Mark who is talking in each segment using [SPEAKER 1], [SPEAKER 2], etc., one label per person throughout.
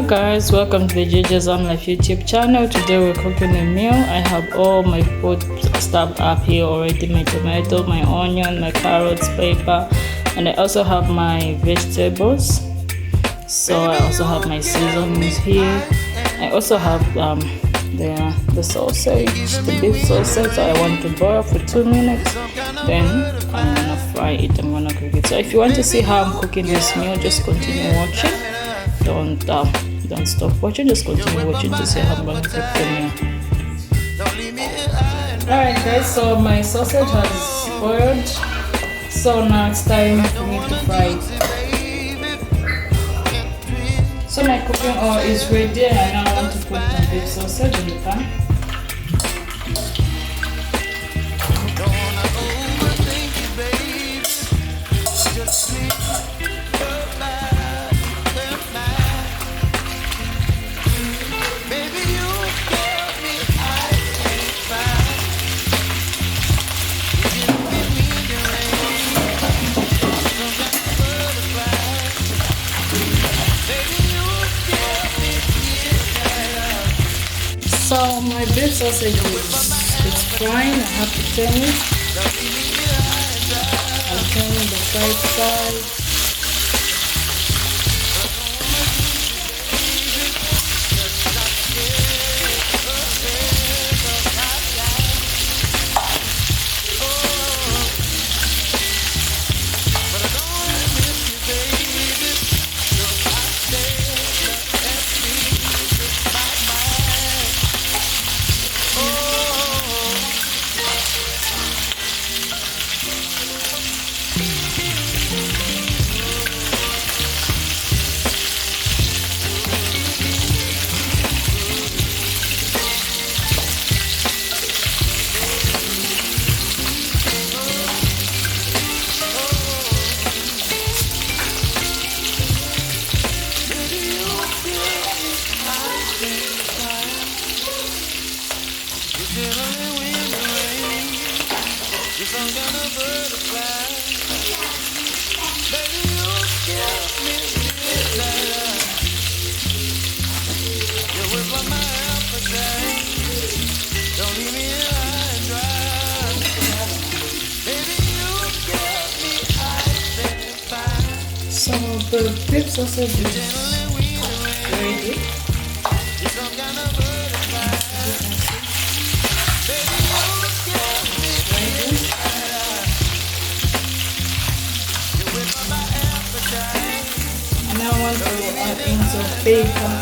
[SPEAKER 1] guys, welcome to the jjzamlife YouTube channel. Today we're cooking a meal. I have all my food stuff up here already, my tomato, my onion, my carrots, pepper, and I also have my vegetables. So I also have my seasonings here. I also have the sausage, the beef sausage. So I want to boil for 2 minutes, then I'm gonna fry it. I'm gonna cook it. So if you want to see how I'm cooking this meal, just continue watching. Don't stop watching, just continue watching to see how I'm going to cook the meal. Alright guys, so my sausage has boiled, so now it's time for me to fry it. So my cooking oil is ready, and now I want to put my beef sausage in the pan. So my beef sausage is frying. I have to turn it. I'm turning the right side. So the beef sausage is ready. And I want to add in some paper.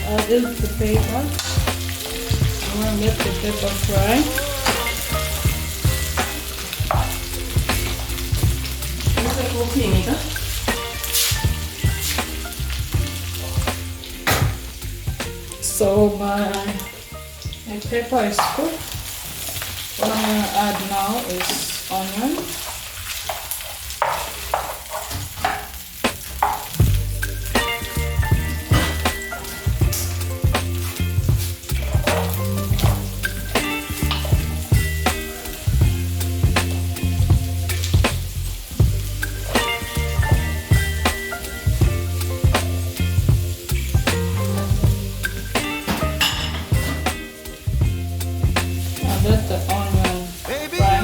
[SPEAKER 1] Added the paper. I'm going to let the pepper fry. So my pepper is cooked. What I'm going to add now is onion. Let the onion fry.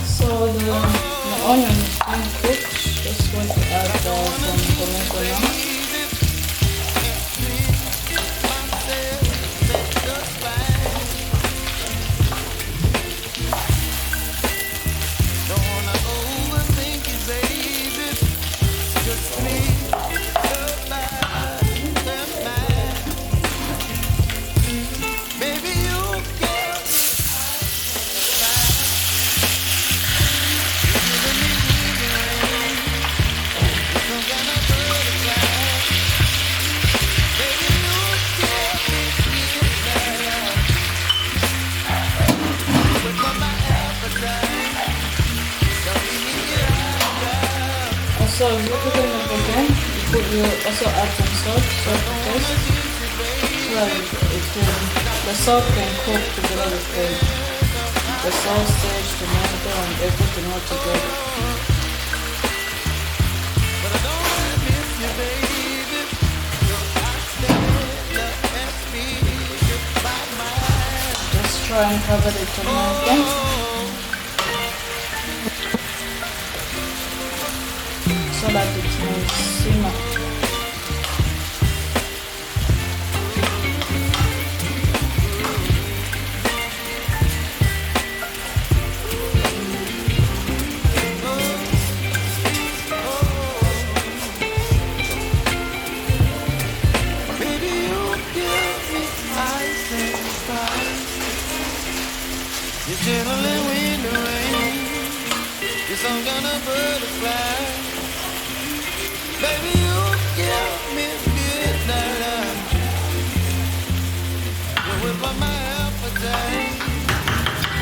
[SPEAKER 1] So the onion is being cooked. Just going to add some tomato now. if you cook it again, you also add some salt to taste. The salt can cook together with the sausage, tomato, and everything all together. Just try and cover the tomato so that it may simmer.
[SPEAKER 2] Chilling in the rain, you're some kind of butterfly. Baby, you give me midnight. You whip up my appetite.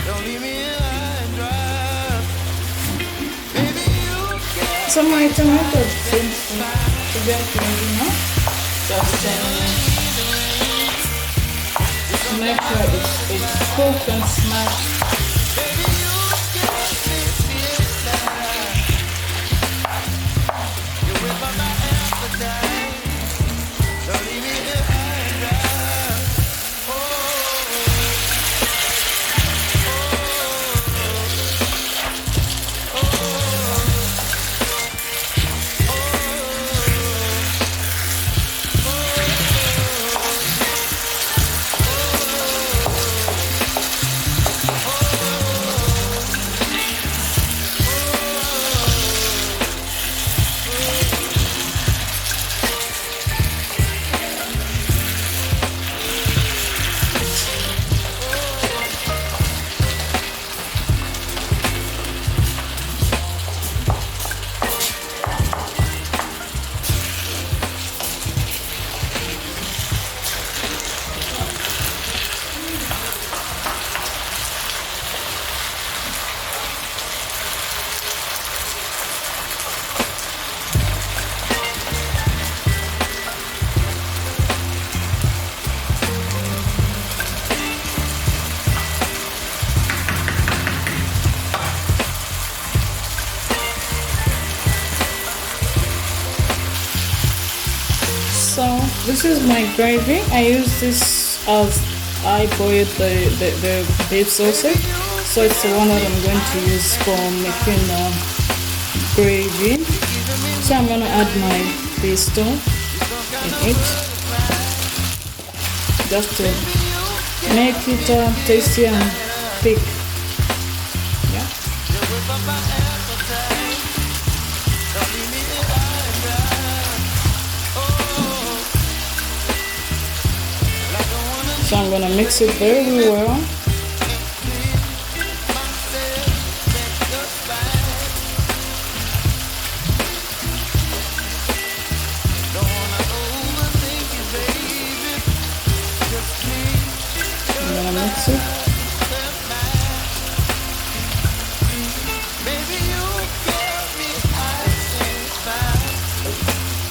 [SPEAKER 2] Don't leave me high and dry. Baby, you give
[SPEAKER 1] So my tomato seems to be ready now. Just 10 minutes. Make sure it's cooked and smashed. So this is my gravy. I use this as I boiled the beef sausage. So it's the one that I'm going to use for making gravy. So I'm going to add my pesto in it, just to make it tasty and thick. Yeah. So I'm gonna mix it very well. I'm gonna mix it.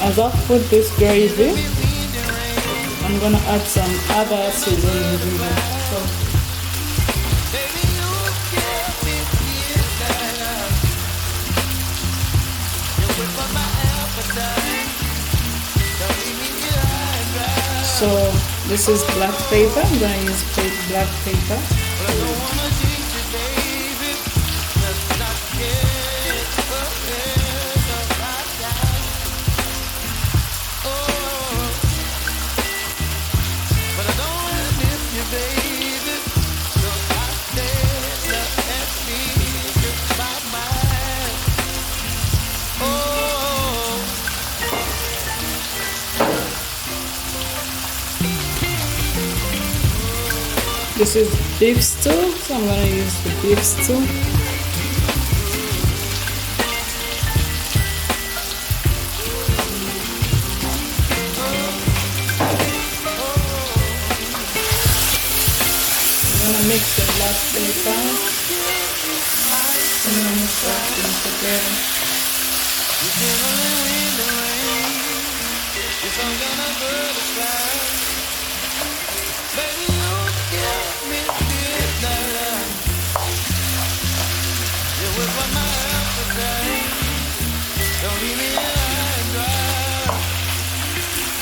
[SPEAKER 1] As I put this gravy, I'm gonna add some other seasoning ingredients. So this is black pepper. I'm gonna use black pepper. This is beef stew, so I'm gonna use the beef stew. I'm gonna mix the black pepper. I'm gonna mix that together.
[SPEAKER 2] You chilling in the rain. You're some kind of butterfly. Baby, you give me midnight. You whip up my appetite. Don't leave me high and dry.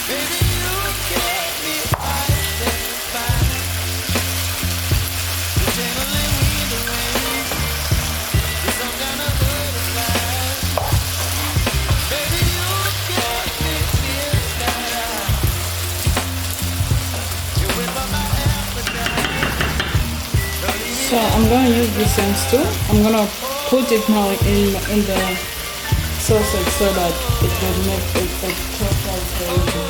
[SPEAKER 2] Baby, you give me ice and fire. You're chilling in the rain. You're some kind of butterfly. Baby, you give me midnight. You whip up my appetite. Don't leave me
[SPEAKER 1] So I'm gonna use this ends too. I'm gonna put it now in the sausage so that it will make it a total flavor.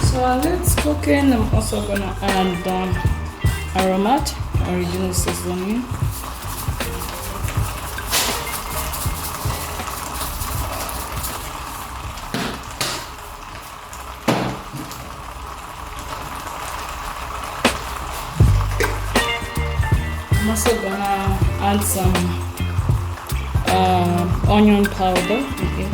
[SPEAKER 1] So while it's cooking, I'm also gonna add aromat, original seasoning. I'm also gonna add some onion powder. Okay.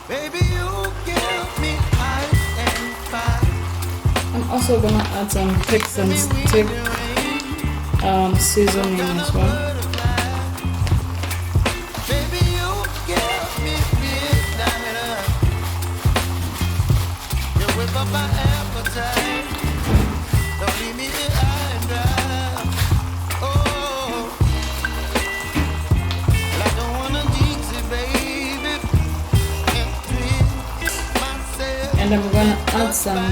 [SPEAKER 2] Baby, you give me ice and fire.
[SPEAKER 1] I'm also gonna add some pigs and stick seasoning as well.
[SPEAKER 2] Baby, you give me midnight. You whip up my appetite. Don't leave me high and dry. Oh, well, I don't wanna jinx it, baby. And twist myself.
[SPEAKER 1] And I'm gonna add some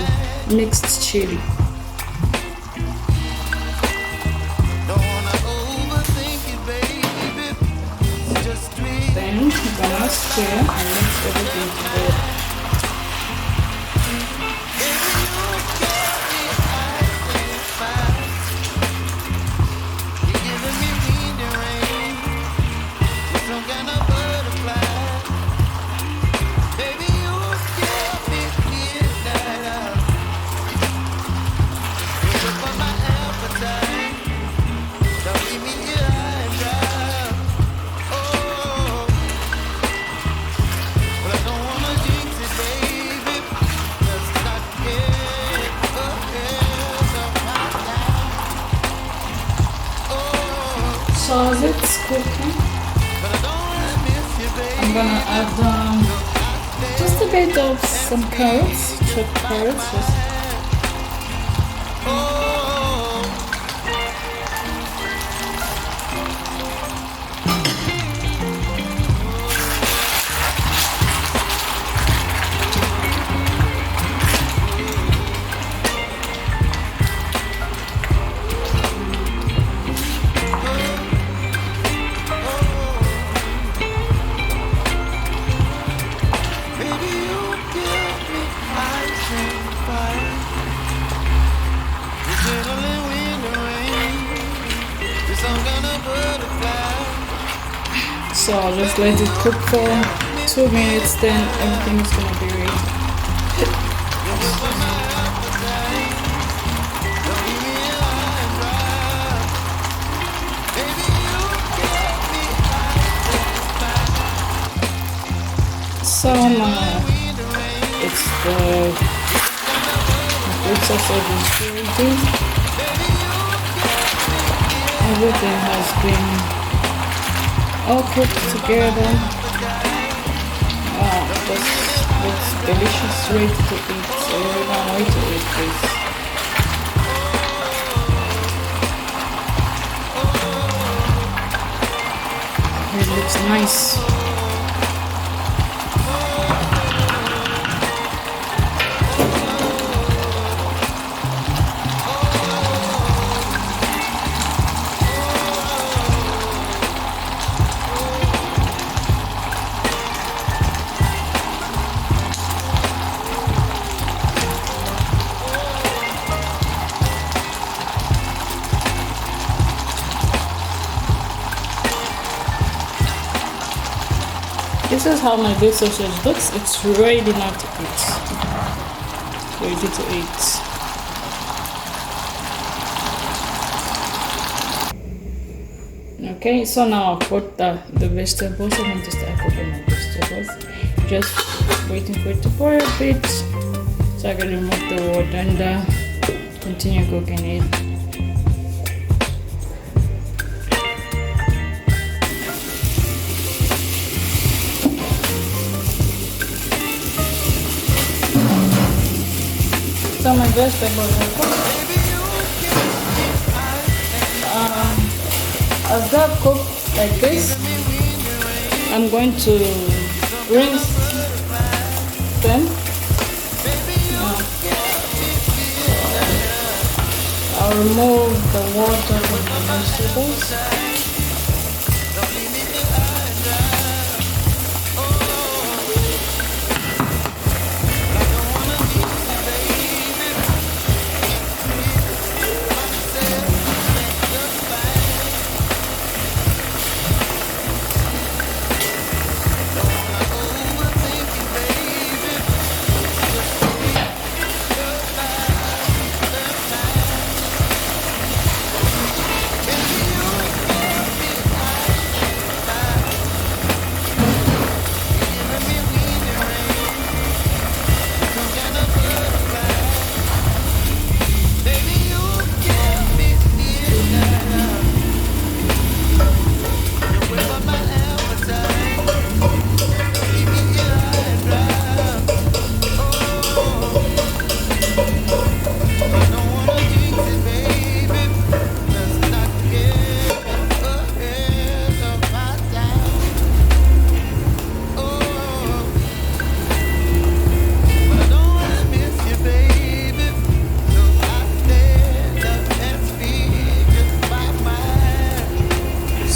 [SPEAKER 1] mixed chili.
[SPEAKER 2] Don't wanna overthink it, baby. Just twist.
[SPEAKER 1] Then I'm gonna stir and mix everything together.
[SPEAKER 2] Baby, you give me ice and fire. You're giving me wind and rain. You're some kind of butterfly. Baby, you give me midnight. You whip up my appetite. Don't leave me here high and dry. Oh, well, I don't wanna jinx it, baby. Let's not get ahead of my time. Oh,
[SPEAKER 1] So as it's cooking,
[SPEAKER 2] but I don't wanna miss you, baby.
[SPEAKER 1] I'm gonna add just a bit of some carrots, chopped carrots. Just
[SPEAKER 2] Oh, baby, you give me ice and fire. You're chilling in the rain. You're some kind of butterfly.
[SPEAKER 1] so I'll just let it cook for 2 minutes. Then everything is gonna be ready.
[SPEAKER 2] You whip up my appetite. Don't leave me high and dry. Baby, you give me ice and fire.
[SPEAKER 1] So my
[SPEAKER 2] Wind and rain.
[SPEAKER 1] it's the sausage is ready. Everything has been all cooked together. Wow, this looks delicious, ready to eat. So we're gonna wait to eat this. It looks nice. this is how my beef sausage looks. It's ready now to eat. Ready to eat. Okay, so now I'll put the vegetables. I'm going to start cooking my vegetables. Just waiting for it to boil a bit so I can remove the water and continue cooking it. So my vegetables are cooked. As they're cooked like this, I'm going to rinse them. I'll remove the water from the vegetables.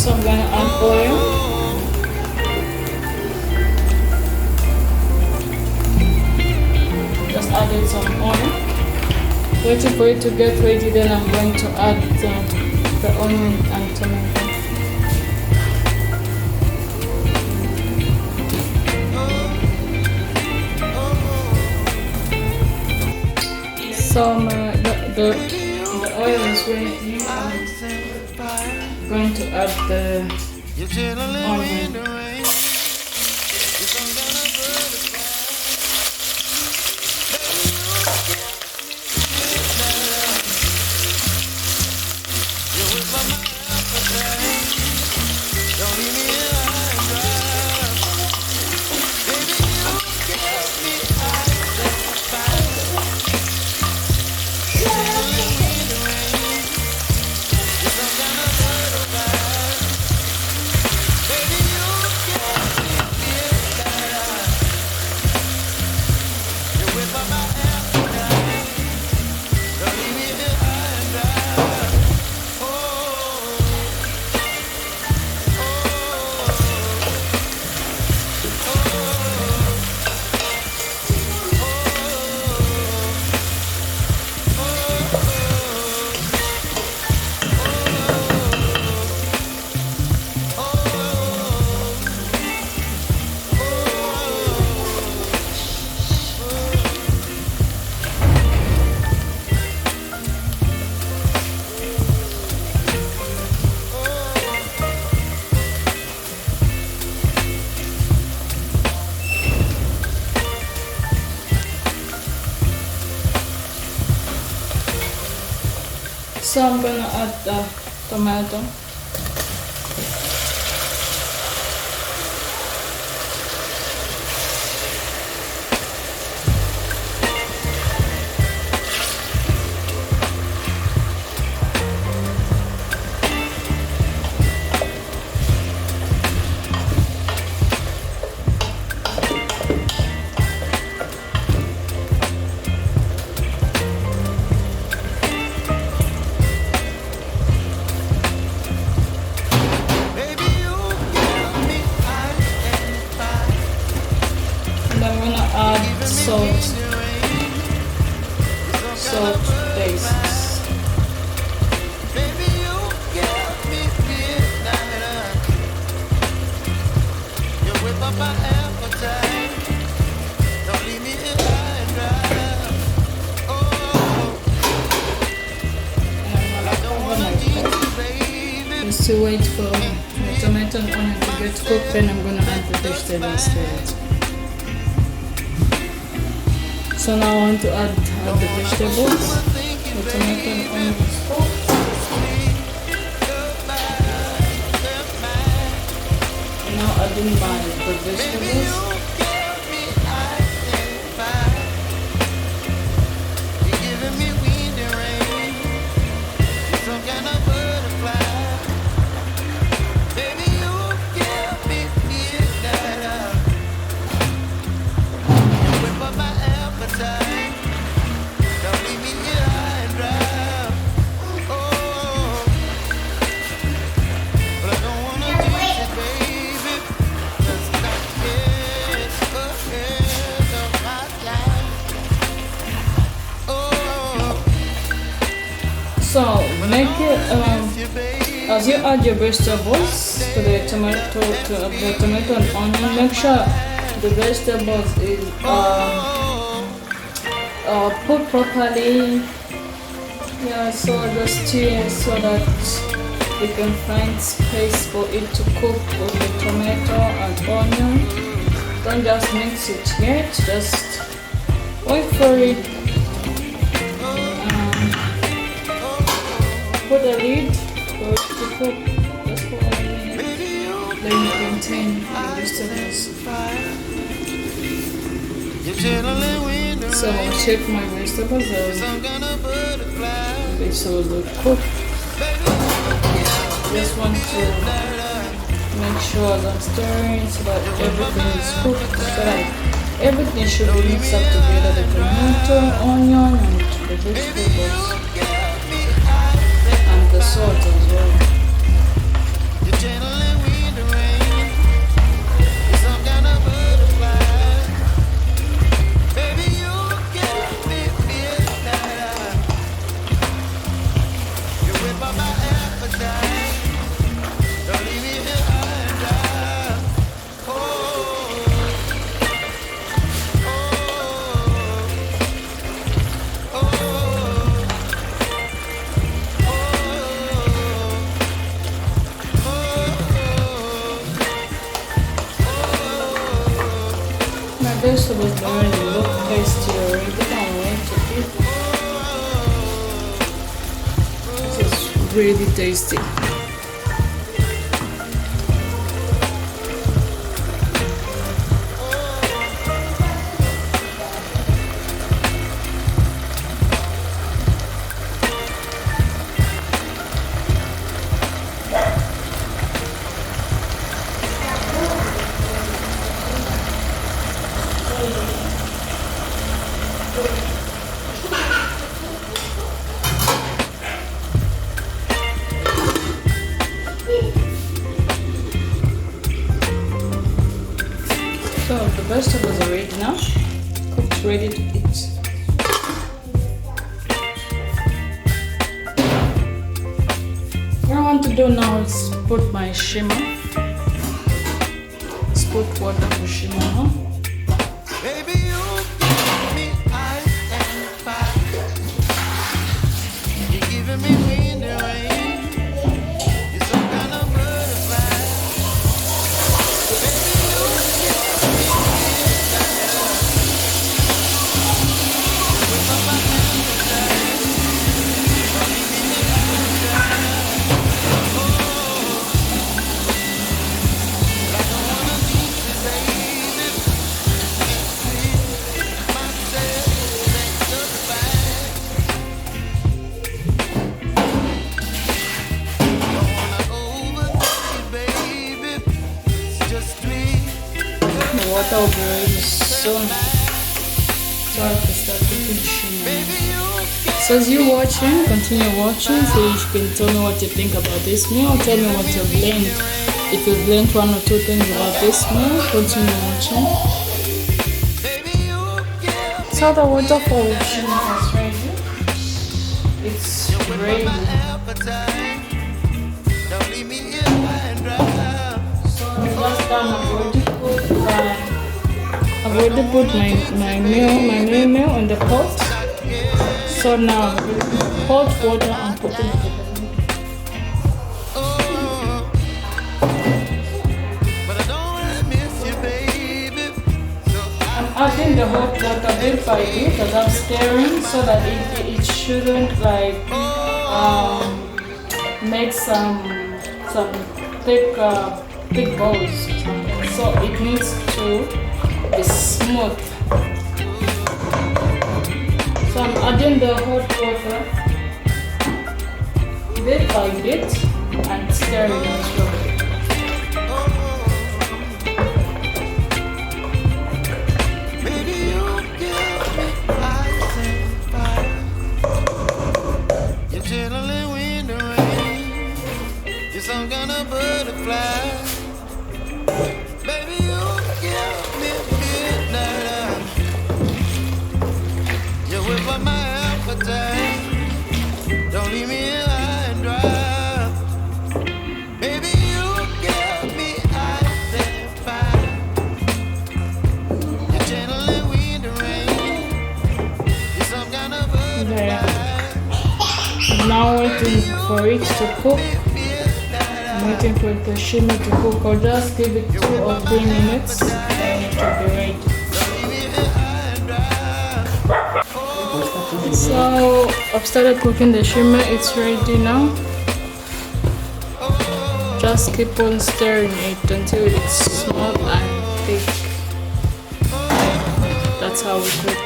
[SPEAKER 1] So I'm going to add oil. Just added some oil. Waiting for it to get ready, then I'm going to add the onion and tomato. So the oil is ready. I'm going to add the onion. So I'm gonna add the tomato. Salt taste.
[SPEAKER 2] Whip up my
[SPEAKER 1] to wait for the tomato and onion to get cooked, then I'm gonna add the vegetables to it. So now I want to add the vegetables, the tomato and onion is cooked. And now adding the vegetables. So make it as you add your vegetables to the tomato and onion. Make sure the vegetables is put properly. Yeah, so just stir so that you can find space for it to cook with the tomato and onion. Don't just mix it yet. Just wait for it. Put a lid for it to cook just for 1 minute. Then you contain the vegetables. So I'll check my vegetables. The vegetables are cooked. Just want to make sure I'm stirring so that everything is cooked. So that everything should be mixed up together: the tomato, onion, and the vegetables. The salt as well. Vegetables already look tasty already. Can't wait to eat. This is really tasty. So the vegetables are ready now, cooked, ready to eat. What I want to do now is put my shimmer. Let's put water for shimmer now.
[SPEAKER 2] Baby, you give me ice and fire. You're giving me wind and rain. You're some kind of butterfly. Baby, you give me
[SPEAKER 1] Water will be ready soon. So I can start cooking shimmer. So as you're watching, continue watching so you can tell me what you think about this meal. Tell me what you've learned. If you've learned 1 or 2 things about this meal, continue watching. So the water for shimmer is ready. It's ready. So last time I've already put my main meal in the pot. So now hot water I'm putting it in. adding the hot water bit by bit as I'm stirring so that it shouldn't like make some thick thick balls. So it needs to be smooth. So I'm adding the hot water bit by bit and stirring it slowly.
[SPEAKER 2] Some kind of butterfly. Baby, you give me midnight. You whip up my appetite. Don't leave me high and dry. Baby, you give me ice and fire. You're channeling wind and rain. You're some kind of butterfly.
[SPEAKER 1] Now waiting for it to cook. Waiting for the shimmy to cook. I'll just give it 2 or 3 minutes and it will be ready. So I've started cooking the shimmy, it's ready now. Just keep on stirring it until it's small and thick. That's how we cook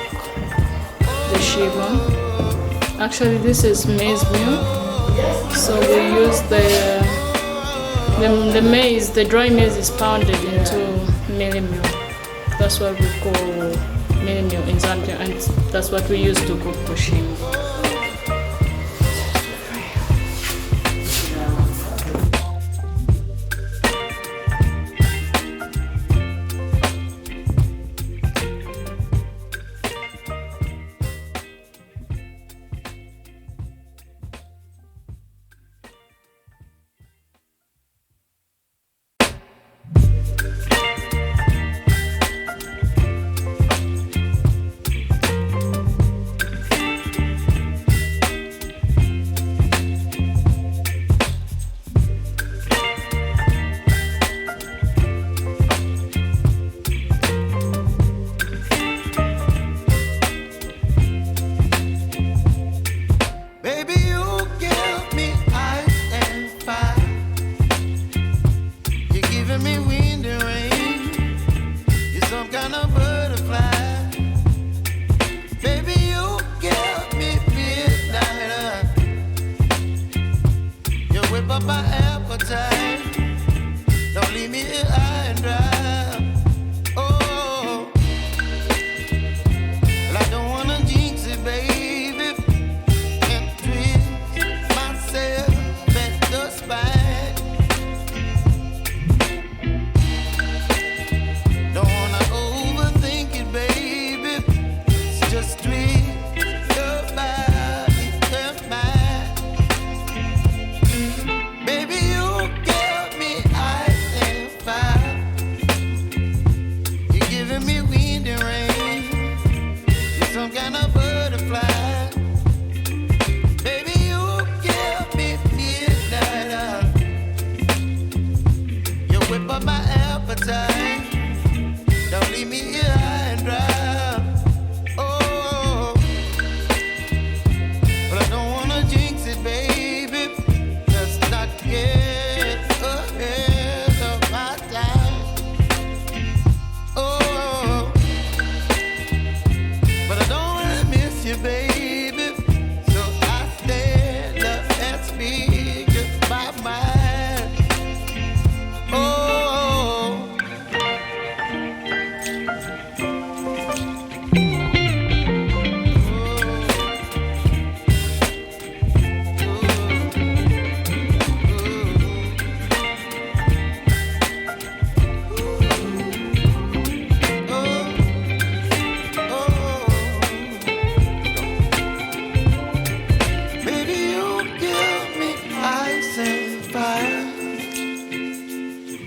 [SPEAKER 1] the shimmy. Actually this is maize meal, so we use the maize, the dry maize is pounded into mealie meal. That's what we call mealie meal in Zambia, and that's what we use to cook bushima.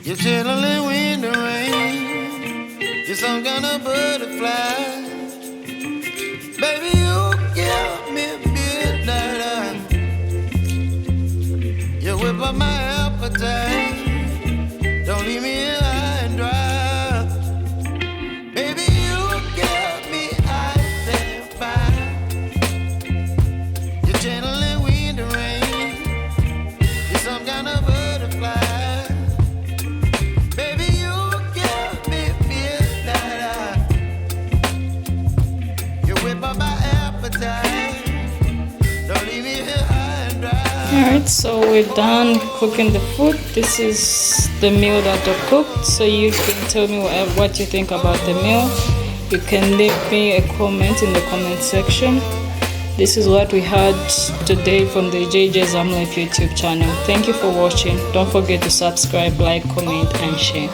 [SPEAKER 2] You're chilling in the rain. You're some kind of butterfly. Baby, you give me midnight. You whip up my appetite. Don't leave me high and dry. Baby, you give
[SPEAKER 1] Alright, so we're done cooking the food. This is the meal that I cooked. So you can tell me what you think about the meal. You can leave me a comment in the comment section. This is what we had today from the jjzamlife YouTube channel. Thank you for watching. Don't forget to subscribe, like, comment, and share.